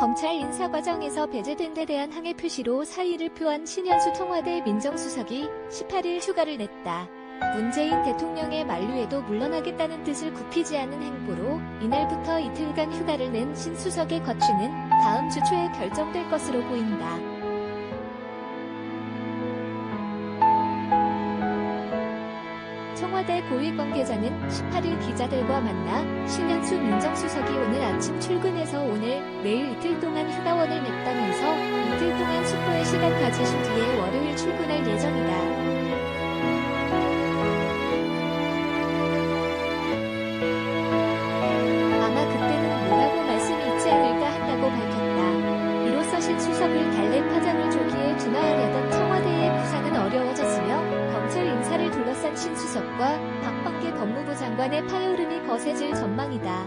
검찰 인사 과정에서 배제된 데 대한 항의 표시로 사의를 표한 신현수 청와대 민정수석이 18일 휴가를 냈다. 문재인 대통령의 만류에도 물러나겠다는 뜻을 굽히지 않은 행보로 이날부터 이틀간 휴가를 낸 신 수석의 거취는 다음 주 초에 결정될 것으로 보인다. 청와대 고위 관계자는 18일 기자들과 만나 신현수 민정수석이 오늘 아침 출근해서 오늘, 내일 이틀 동안 휴가원을 냈다면서 이틀 동안 숙고의 시간 가지신 뒤에 월요일 출근할 예정이다. 아마 그때는 뭐라고 말씀이 있지 않을까 한다고 밝혔다. 이로써 신 수석을 달랠 파장을 조기에 둔화하려던 청와대의 구상은 어려워졌으며 검찰 인사를 둘러싼 신 수석과 박범계 법무부 장관의 파열음이 거세질 전망이다.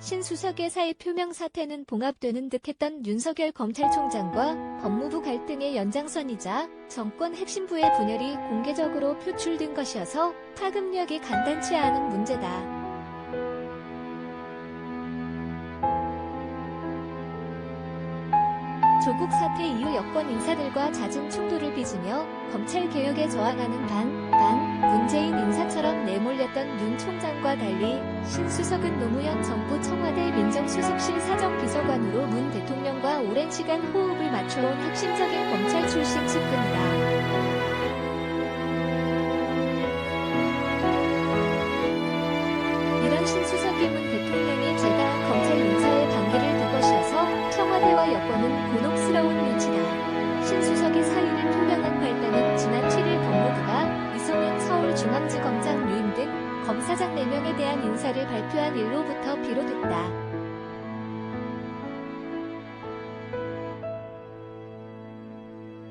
신 수석의 사의 표명 사태는 봉합되는 듯했던 윤석열 검찰총장과 법무부 갈등의 연장선이자 정권 핵심부의 분열이 공개적으로 표출된 것이어서 파급력이 간단치 않은 문제다. 조국 사태 이후 여권 인사들과 잦은 충돌을 빚으며 검찰개혁에 저항하는 문재인 인사처럼 내몰렸던 윤 총장과 달리 신 수석은 노무현 정부 청와대 민정수석실 사정비서관으로 문 대통령과 오랜 시간 호흡을 맞춰온 핵심적인 검찰 출신 측근이다. 이런 신 수석이 문 대통령이 제가 검찰 인사에 반기를 두 것이어서 청와대와 여권은 곤혹스러운 눈치다. 신 수석이 사의를 표명한 발단은 지난 7일 법무부가 이성윤 서울중앙지검장 유임 등 검사장 4명에 대한 인사를 발표한 일로부터 비롯됐다.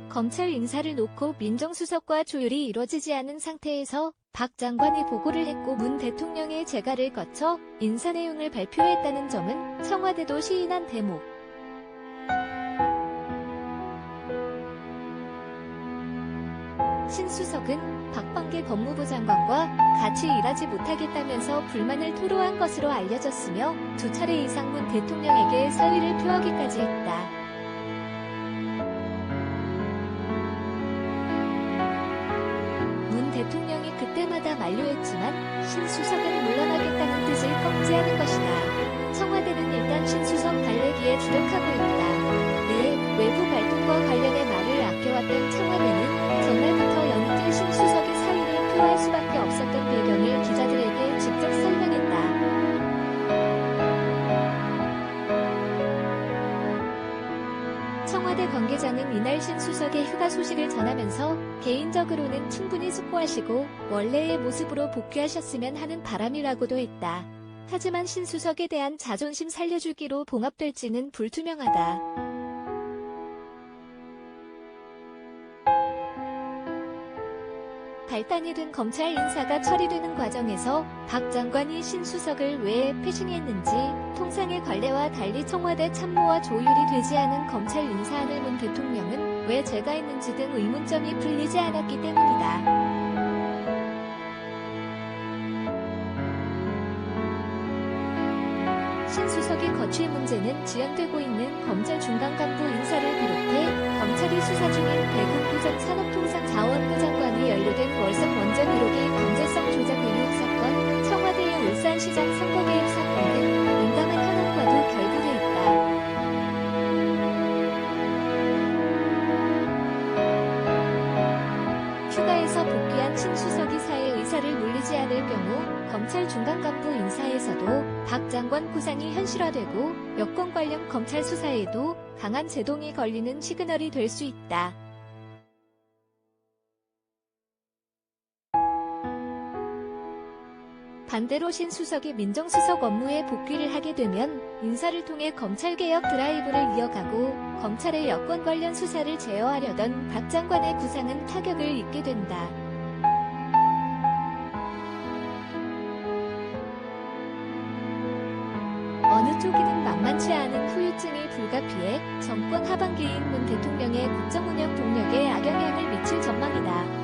검찰 인사를 놓고 민정수석과 조율이 이뤄지지 않은 상태에서 박 장관이 보고를 했고 문 대통령의 재가를 거쳐 인사 내용을 발표했다는 점은 청와대도 시인한 대목. 신 수석은 박범계 법무부 장관과 같이 일하지 못하겠다면서 불만을 토로한 것으로 알려졌으며 2차례 이상 문 대통령에게 사의를 표하기까지 했다. 문 대통령이 그때마다 만류했지만 신 수석은 물러나겠다는 뜻을 꺾지하는 것이다. 청와대는 일단 신 수석 달래기에 주력하고 있다. 외부 갈등과 관련해 말을 아껴왔던 청와대는 전날부터 연이틀 신 수석의 사의를 표할 수밖에 없었던 배경을 기자들에게 직접 설명했다. 청와대 관계자는 이날 신 수석의 휴가 소식을 전하면서 개인적으로는 충분히 숙고하시고 원래의 모습으로 복귀하셨으면 하는 바람이라고도 했다. 하지만 신 수석에 대한 자존심 살려주기로 봉합될지는 불투명하다. 발단이 된 검찰 인사가 처리되는 과정에서 박 장관이 신 수석을 왜 패싱했는지, 통상의 관례와 달리 청와대 참모와 조율이 되지 않은 검찰 인사안을 문 대통령은 왜 제거했는지 등 의문점이 풀리지 않았기 때문이다. 신 수석의 거취 문제는 지연되고 있는 검찰 중간 간부 인사를 비롯해 검찰이 수사 중인 배국도 전 산업통상자원부 장관이 연루된 월성 원전 1호기 강제성 조작 의혹 사건, 청와대의 울산시장 선거 개입 사건 등 민감한 현안과도 결부돼 있다. 휴가에서 복귀한 신 수석이 사의 의사를 물리지 않을 경우 검찰 중간 간부 인사에서도 박 장관 구상이 현실화되고 여권 관련 검찰 수사에도 강한 제동이 걸리는 시그널이 될 수 있다. 반대로 신 수석이 민정수석 업무에 복귀를 하게 되면 인사를 통해 검찰개혁 드라이브를 이어가고 검찰의 여권 관련 수사를 제어하려던 박 장관의 구상은 타격을 입게 된다. 어느 쪽이든 만만치 않은 후유증이 불가피해 정권 하반기인 문 대통령의 국정운영 동력에 악영향을 미칠 전망이다.